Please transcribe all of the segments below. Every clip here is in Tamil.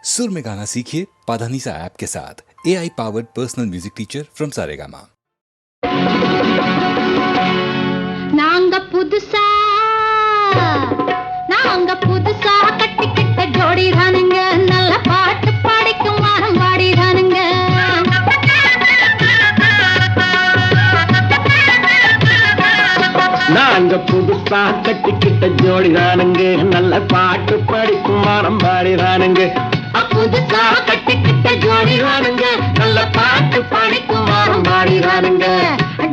सुर में गाना सीखिए पाधानीसा ऐप के साथ। AI powered personal music teacher from Saregama. நாங்க புதுசா கட்டிக்கிட்ட ஜோடிதானுங்க, நல்ல பாட்டு பாடிக்கும் வாரம் பாடிதானுங்க. நாங்க புதுசா கட்டிக்கிட்ட ஜோடிதானுங்க, நல்ல பாட்டு படிக்கும் வாரம் பாடிதானுங்க. புதுசா கட்டிக்கிட்ட ஜோடிதானுங்க, நல்ல பாட்டு பாடிக்கும் வாரம் பாடிதானுங்க.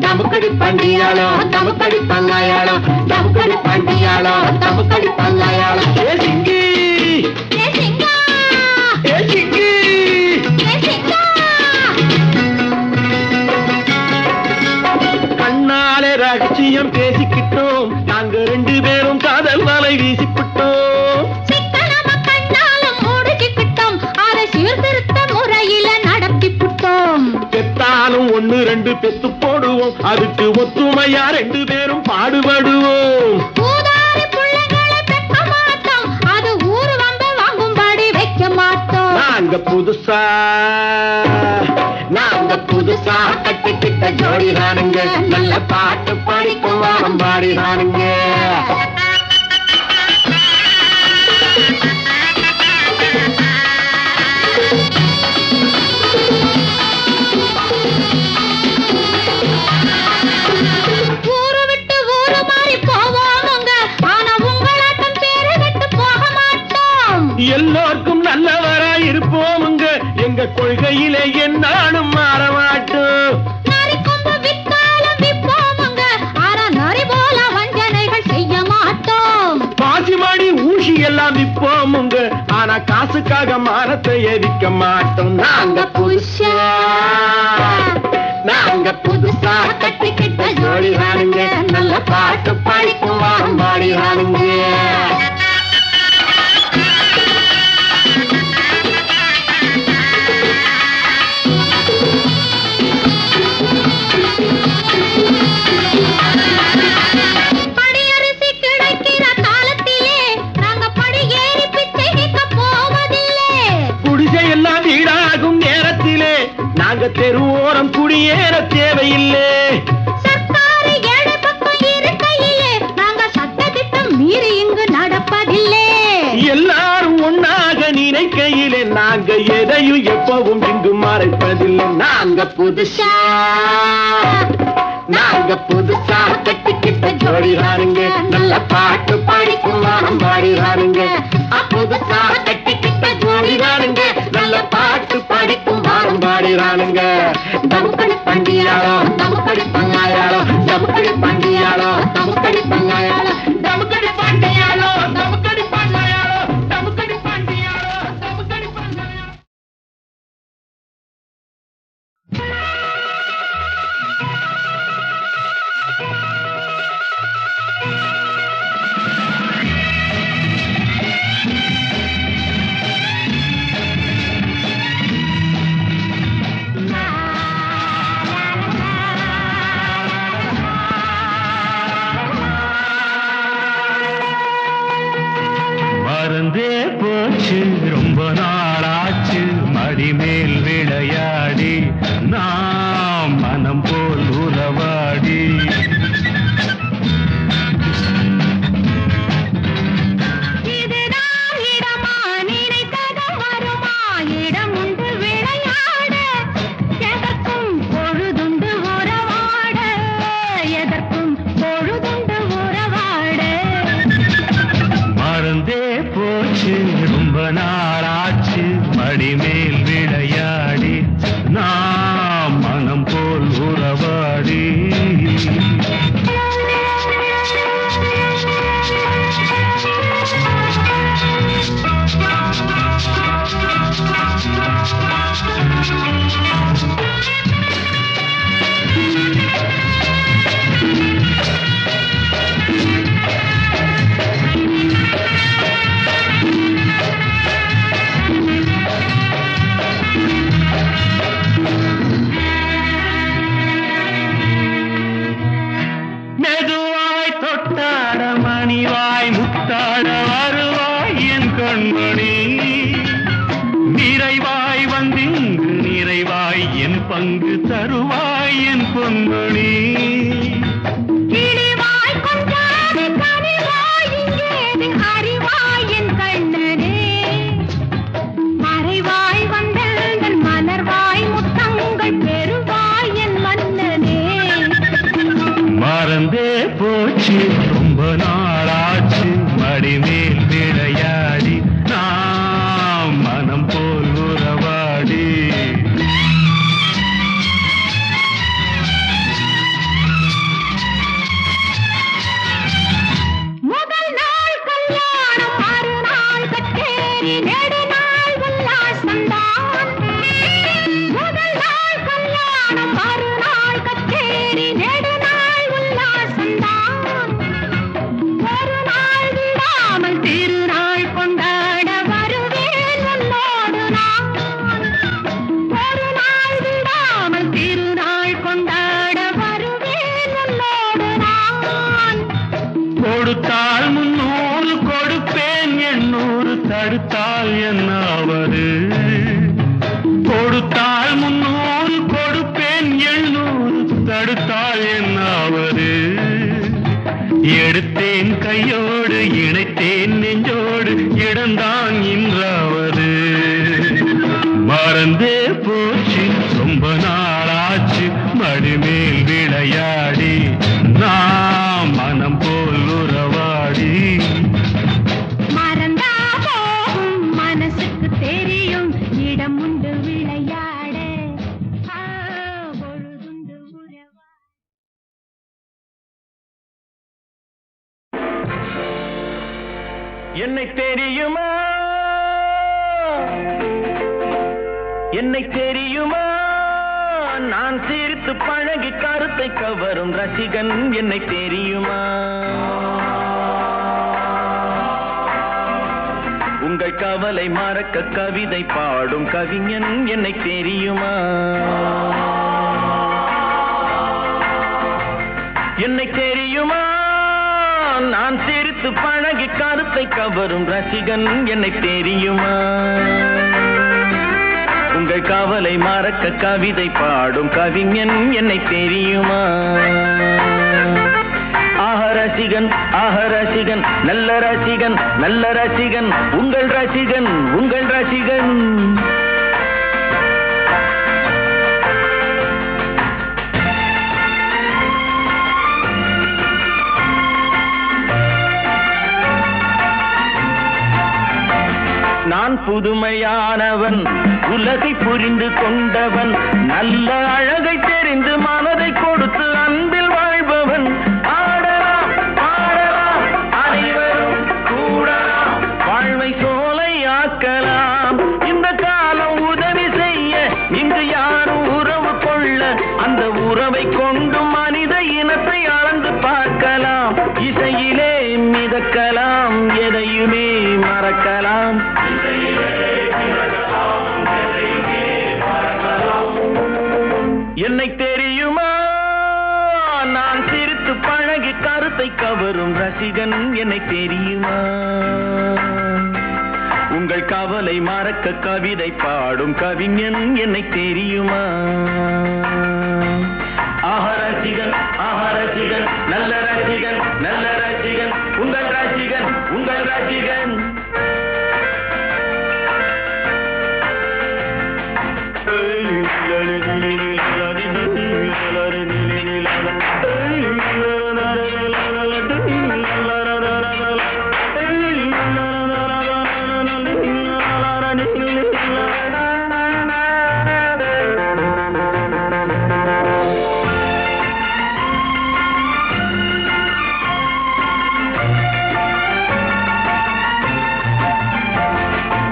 டமுக்கடி பண்டியாளோ டமுக்கடி பங்காயாளோ, டமுக்கடி பண்டியாளோ டமுக்கடி பங்காயாளோ. ஏ சிங்கி ஏ சிங்கா ஏ சிங்கி ஏ சிங்கா. கண்ணாலே ரகசியம் பேசிக்கிட்டோம், நாங்க ரெண்டு பேரும் காதல் வலை வீசிக்கிட்டோம். சிக்கனமா கண்ணாலும் முடிச்சுக்கிட்டோம், அதை சீர்திருத்த முறையில நடத்திப்புட்டோம். பெத்தாலும் ஒண்ணு ரெண்டு பெத்து போடுவோம், அதுக்கு ஒத்துமையா ரெண்டு பேரும் பாடுபடுவோம். ஊதாரி புள்ளைகளை பெக்க மாட்டோம், அது ஊரு வந்த வாங்கும்படி வைக்க மாட்டோம். நாங்க புதுசா கட்டிக்கிட்ட ஜோடிதானுங்க, நல்ல பாட்டு படிக்கும் வாரம் பாடிதானுங்க. ஊரு விட்டு ஊரு மாறி போவோமுங்க, ஆனா உங்களாட்டம் பேரு விட்டு போக மாட்டோம். எல்லோருக்கும் நல்லவரா இருப்போமுங்க, எங்க கொள்கையிலே என்னாலும் மாற மாட்டோம். நரி கொம்பு வித்தாலும் விப்போமுங்க, ஆனா நரி போல வஞ்சனைகள் செய்ய மாட்டோம். பாசிமாடி ஊசி எல்லாம் விற்போமுங்க, ஆனா காசுக்காக மானத்தை எரிக்க மாட்டோம். நாங்க புதுசா கட்டிக்கிட்ட ஜோடிதானுங்க, நல்ல பாட்டு படிக்கும் வாரம் பாடிதானுங்க. படியரிசி கிடைக்கிற காலத்திலே நாங்க படி ஏறி பிச்சை கேட்க போவதில்லை. குடிசை எல்லாம் வீடாகும் நேரத்திலே நாங்க தெருவோரம் குடியேற தேவையில்லை. சர்க்காரு ஏழை பக்கம் இருக்கையிலே நாங்க சட்டத்திட்டம் மீறி இங்கு நடப்பதில்லை. எல்லாரும் ஒன்னாக நினைக்கையிலே நாங்க எதையும் எப்பவும் இங்கு மறைப்பதில்லை. நாங்க புதுசா கட்டிக்கிட்ட ஜோடிதானுங்க, நல்ல பாட்டு படிக்கும் வாரம் பாடிதானுங்க. புதுசா கட்டிக்கிட்ட ஜோடிதானுங்க, நல்ல பாட்டு படிக்கும் வாரம் பாடிதானுங்க. டமுக்கடி பண்டியாளோ டமுக்கடி பங்காயாளோ, டமுக்கடி பண்டியாளோ டமுக்கடி பங்காயாளோ, டமுக்கடி பண்டியாளோ டமுக்கடி பங்காயாளோ, டமுக்கடி பண்டியாளோ டமுக்கடி பங்காயாளோ. மறந்தே போச்சு ரொம்ப நாளாச்சு, மடிமேல் விளையாடி நாம் மனம் போல் உறவாடி. இதுதான் இடமா, நினைத்ததும் வருமா, இடம் உண்டு விளையாட, எதற்கும் பொழுதுண்டு உறவாட, எதற்கும் பொழுதுண்டு உறவாட. மறந்தே போச்சு ரொம்ப நாளாச்சு, மடிமேல் விளையாடி நாம் மனம் போல் உறவாடி. இங்கு தருவாய் என் பொன்மணி கிளிவாய் கொண்டாடி கனிவாய் இங்கேது அறிவாய் என் கண்ணனே மறைவாய் வந்தெந்தன் மலர்வாய் முத்தங்கள் பெறுவாய் என் மன்னனே மறந்தே போச்சு ரொம்ப நாளாச்சு மடிமேல் விளையாடி நாம் மனம் போல் உறவாடி முதல் நாள் கல்யாணம் மறுநாள் கச்சேரி நெடுநாள் உல்லாசம்தான் முதல் நாள் கல்யாணம் மறுநாள் கச்சேரி நெடுநாள் உல்லாசம்தான் ஒரு நாள் விடாமல் திருநாள் கொண்டாட வருவேன் உன்னோடு நான் ஒரு நாள் விடாமல் திருநாள் கொண்டாட வருவேன் உன்னோடு நான் கொடுத்தால் 300 கொடுப்பேன் 800 தடுத்தால் என்னாவது கொடுத்தால் 300 கொடுப்பேன் 800 தடுத்தால் என்னாவது எடுத்தேன் கையோடு இணைத்தேன் நெஞ்சோடு இடம்தான் இன்றாவது மறந்தே போச்சு ரொம்ப நாளாச்சு மடிமேல் விளையாடி நாம் மனம் போல் உறவாடி மறந்தா போகும் மனசுக்கு தெரியும் இடம் உண்டு விளையாட பொழுதுண்டு உறவா என்னை தெரியுமா என்னை தெரியுமா நான் சிரித்து பழகி கருத்தை கவரும் ரசிகன் என்னை தெரியுமா உங்கள் கவலை மறக்க கவிதை பாடும் கவிஞன் என்னை தெரியுமா என்னை தெரியுமா நான் சிரித்து பழகி கருத்தை கவரும் ரசிகன் என்னை தெரியுமா உங்கள் கவலை மறக்க கவிதை பாடும் கவிஞன் என்னை தெரியுமா ஆஹ ரசிகன் நல்ல ரசிகன் நல்ல ரசிகன் உங்கள் ரசிகன் உங்கள் ரசிகன் நான் புதுமையானவன் உலகை புரிந்து கொண்டவன் நல்ல அழகை தெரிந்து மனதை கொடுத்து அன்பில் வாழ்பவன் ஆடலாம் பாடலாம் அனைவரும் கூடலாம் வாழ்வை சோலை ஆக்கலாம் இந்த காலம் உதவி செய்ய இங்கு யாரும் உறவு கொள்ள அந்த உறவை கொண்டு மனித இனத்தை அளந்து பார்க்கலாம் இசையிலே மிதக்கலாம் எதையுமே மறக்கலாம் என்னை தெரியுமா நான் சிரித்து பழகி கருத்தை கவரும் ரசிகன் என்னை தெரியுமா உங்கள் கவலை மறக்க கவிதை பாடும் கவிஞன் என்னை தெரியுமா ஆஹ ரசிகன் நல்ல ரசிகன் நல்ல ரசிகன் உங்கள் ரசிகன் உங்கள் ரசிகன்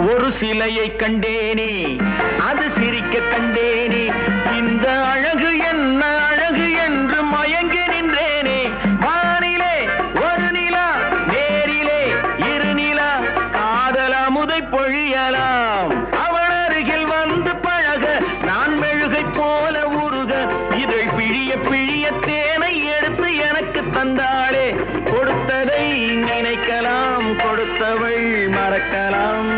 ஒரு சிலையை கண்டேனே அது சிரிக்க கண்டேனே இந்த அழகு என்ன அழகு என்று மயங்கி நின்றேனே வானிலே ஒரு நிலா நேரிலே இரு நிலா காதல் அமுதை பொழியலாம் அவள் அருகில் வந்து பழக நான் மெழுகை போல உருக இதழ் பிழிய பிழிய தேனை எடுத்து எனக்கு தந்தாளே கொடுத்ததை நினைக்கலாம் கொடுத்தவள் மறக்கலாம்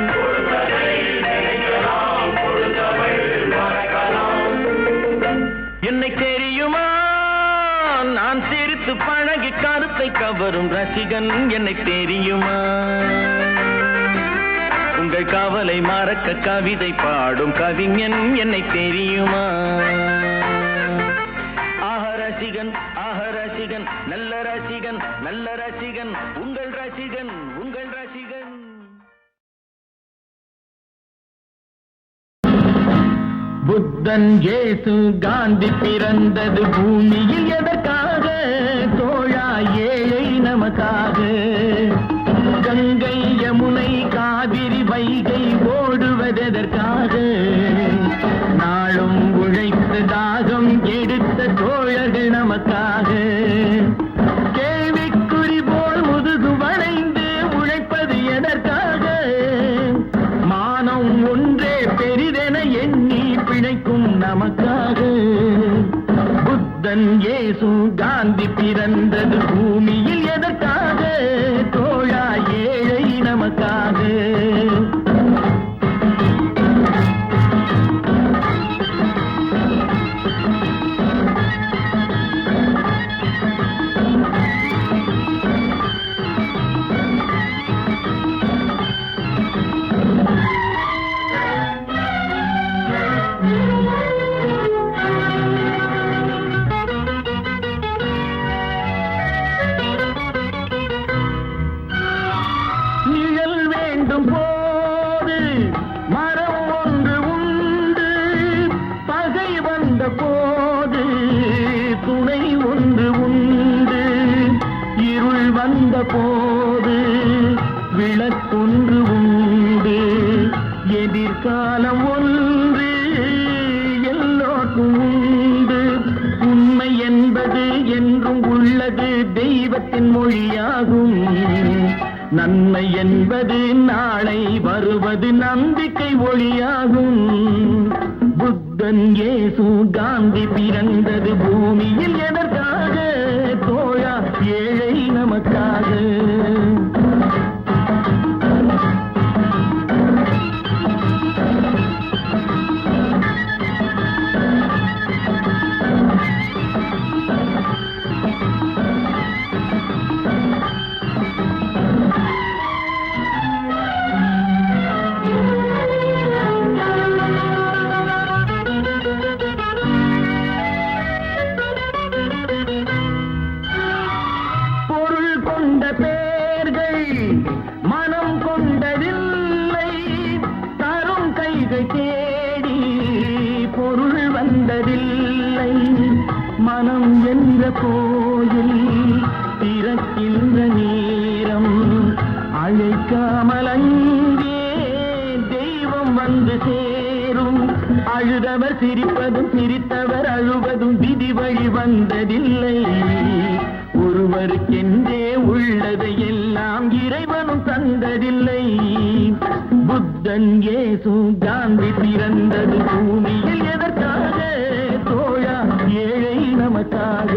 கவரும் ரசிகன் என்னை தெரியுமா? உங்கள் கவலை மறக்க கவிதை பாடும் கவிஞன் என்னை தெரியுமா? ரசிகன் நல்ல ரசிகன் நல்ல ரசிகன் உங்கள் ரசிகன் உங்கள் ரசிகன். புத்தன் இயேசு காந்தி பிறந்தது பூமியில் எதற்காக? தோழா ஏழை நமக்காக. கங்கை யமுனை காவிரி வைகை ஓடுவதற்காக? நாளும் உழைத்து தாகம் எடுத்த தோழர்கள் நமக்காக. கேள்விக்குறி போல் முதுகு வளைந்து உழைப்பது எதற்காக? மானம் ஒன்றே பெரிதென எண்ணி பிழைக்கும் நமக்காக. புத்தன் இயேசு காந்தி பிறந்தது பூமியில் எதற்காக? தோழா ஏழை நமக்காக. போது விளக்கொன்று உண்டு, எதிர்காலம் ஒன்று எல்லோருக்கும் உண்டு. உண்மை என்பது என்றும் உள்ளது தெய்வத்தின் மொழியாகும். நன்மை என்பது நாளை வருவது நம்பிக்கை ஒளியாகும். புத்தன் இயேசு காந்தி பிறந்தது பூமியில் எதற்காக? தோழா ஏழை நமக்காக. மனம் என்ற கோயில் திறக்கின்ற நேரம் அழைக்காமல் அங்கே தெய்வம் வந்து சேரும். அழுதவர் சிரிப்பதும் சிரித்தவர் அழுவதும் விதி வழி வந்ததில்லை. ஒருவருக்கென்றே உள்ளதை எல்லாம் இறைவனும் தந்ததில்லை. புத்தன் இயேசு காந்தி பிறந்தது பூமியில் எதற்காக? தோழா ஏழை நமக்காக.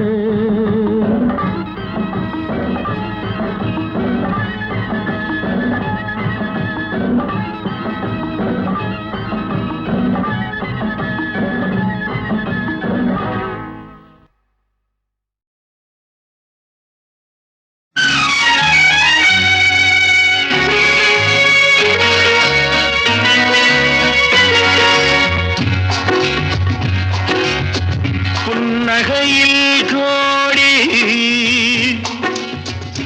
புன்னகையில் கோடி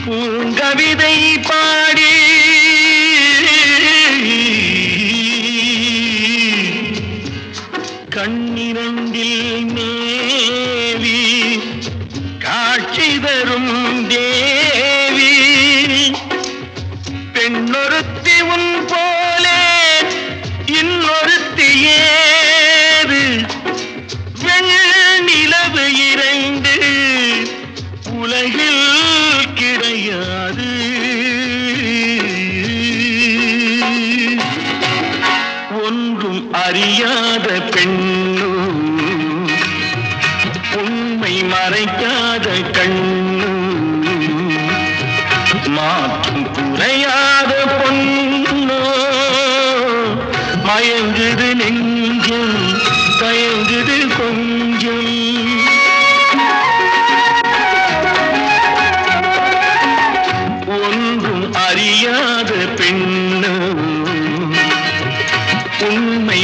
பூங்கவிதை பாடி கண்ணிரண்டில் மேவி காட்சி தரும் தேவி பெண்ணொருத்தி உன் போலே இன்னொருத்தி ஏது நிலவு இரண்டு உலகில் கிடையாது. ஒன்றும் அறியாத பெண்ணு உண்மை மறைக்காத கண்ணு மாற்றும் குறையாத பொண்ணு மயங்குது நெஞ்சம் தயங்குது கொஞ்சம்.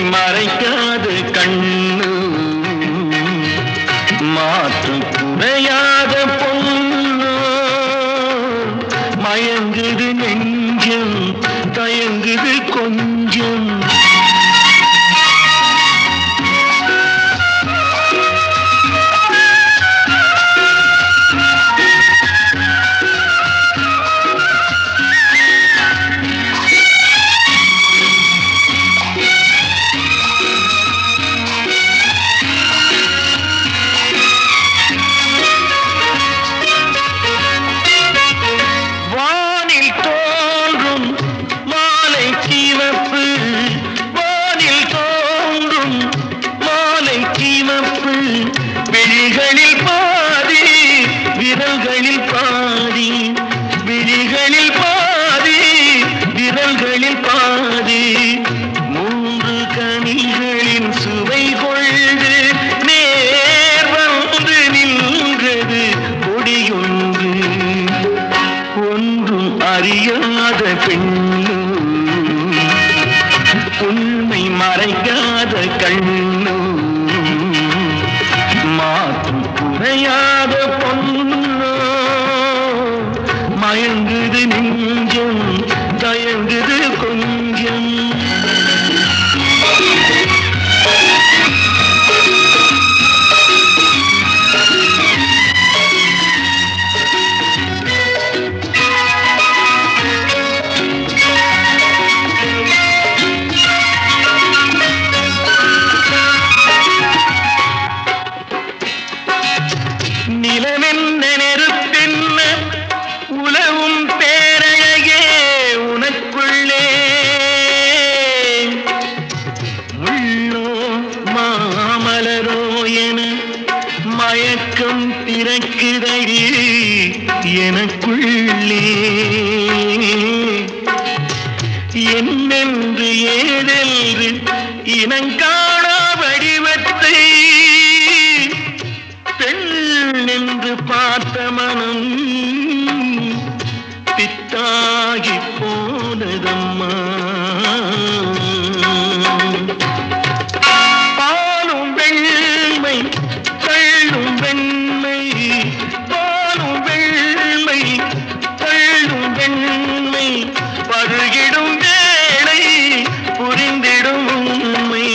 மறைக்காத கண்ணு மாற்று குறையாத பொண்ணு மயங்குது நெஞ்சம் தயங்குது கொஞ்சம் விழிகளில் பாதி விரல்களில் பாதி விழிகளில் பாதி விரல்களில் பாதி மூன்று கனிகளின் சுவை கொண்டு நேர் வந்து நின்றது கொடியொன்று ஒன்றும் அறியாத பெண்ணு உண்மை மறைக்காத கண்ணு மாற்று குறையாத பொண்ணு மயங்குது நெஞ்சம் தயங்குது கொஞ்சம் நிலவென்ன நெருப்பென்ன உலவும் பேரழகே உனக்குள்ளே முள்ளோ மாமலரோ என மயக்கம் திறக்குதடி எனக்குள்ளே என்னென்று ஏதென்று இனங்காணா வடிவத்தை பெண்ணென்று பார்த்த மனம் பித்தாகி போனதம்மா பாலும் வெண்மை தள்ளும் வெண்மை பாலும் வெண்மை தள்ளும் வெண்மை பருகிடும் வேளை புரிந்திடும் உண்மை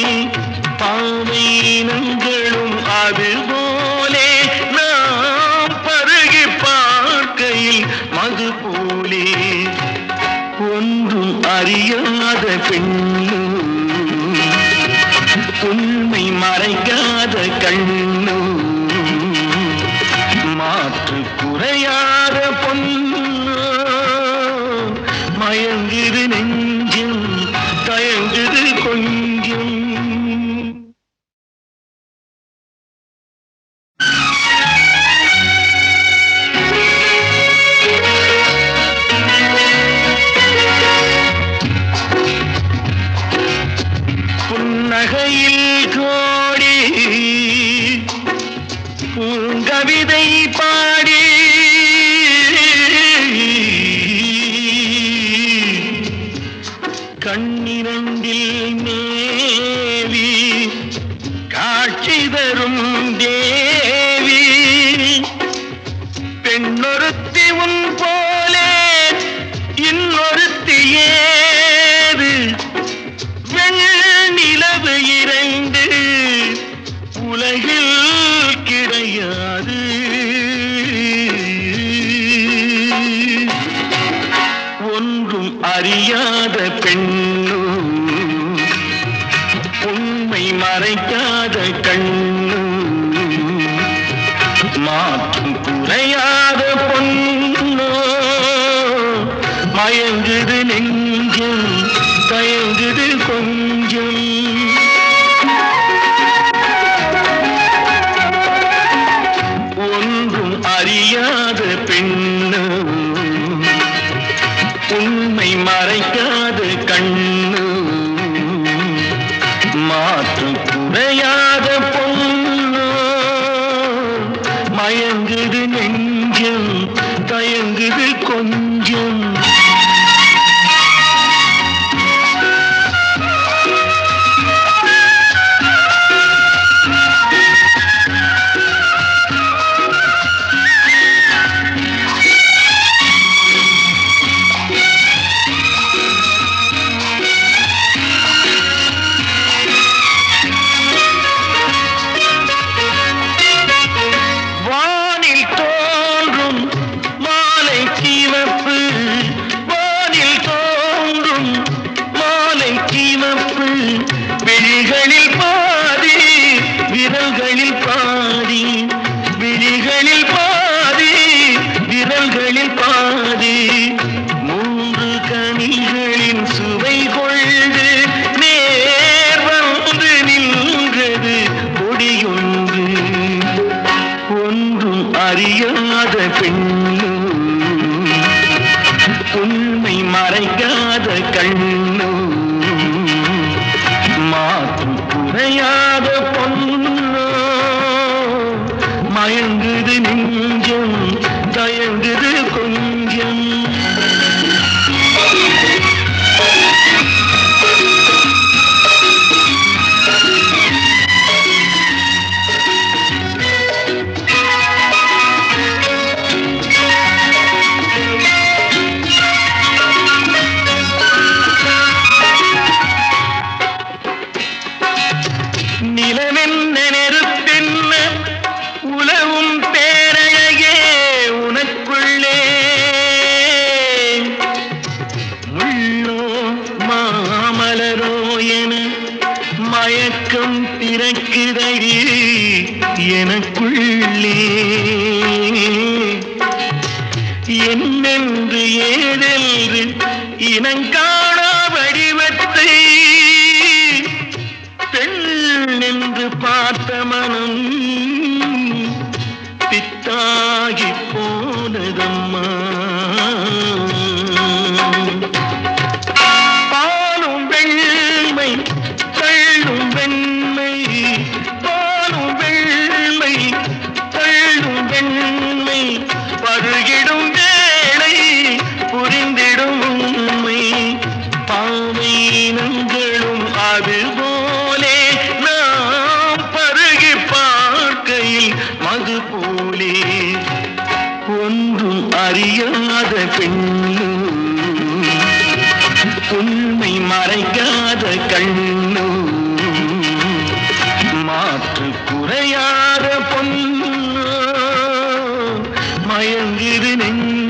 பாவை இனங்களும் அதுபோலே நாம் பருகி பார்க்கையில் மது போலே ஒன்றும் அறியாத பெண்ணு உண்மை மறைக்காத கண்ணு மாற்று குறையாத பொண்ணு மயங்குது நெஞ்சம் தயங்குது கொஞ்சம் புன்னகையில் கோடி பூங்கவிதை பாடி கண்ணிரண்டில் மேவி காட்சி தரும் தேவி பெண்ணொருத்தி உன் போலே இன்னொருத்தி ஏது வெண்ணிலவு இரண்டு உலகில் கிடையாது ஒன்றும் அறியாத பெண்ணு உண்மை மறைக்காத கண்ணு மாற்று குறையாத பொண்ணு மயங்குது நெஞ்சம் தயங்குது கொஞ்சம் ஒன்றும் அறியாத பெண்ணு உண்மை மறைக்காத கண்ணு மாற்று குறையாத பொண்ணு மயங்குது நெஞ்சம் தயங்குது கொஞ்சம் விழிகளில் பாதி விரல்களில் பாதி விழிகளில் பாதி விரல்களில் பாதி மூன்று கனிகளின் சுவை கொண்டு நேர் வந்து நின்றது கொடியொன்று ஒன்றும் அறியாத பெண்ணு உண்மை மறைக்காத கண்ணு மாற்றும் குறையாத பொண்ணு மயங்குது நெஞ்சம் தயங்குது கொஞ்சம் நிலவென்ன நெருப்பென்ன உலவும் பேரழகே உனக்குள்ளே முள்ளோ மாமலரோ என மயக்கம் பிறக்குதடி எனக்குள்ளே என்னென்று ஏதென்று இனங்காணா வடிவத்தை பெண் என்று பார்த்த மனம் பித்தாகி போனதம்மா பாலும் வெண்மை தள்ளும் வெண்மை பாலும் வெண்மை தள்ளும் வெண்மை பருகிடும் வேளை புரிந்திடும் உண்மை பாவை இனங்களும் அதுபோலே நாம் பருகி பார்க்கையில் மது போலே ஒன்றும் அறியாத பெண்ணு உண்மை மறைக்காத கண்ணு மாற்று குறையாத பொண்ணு மயங்குது நெஞ்சு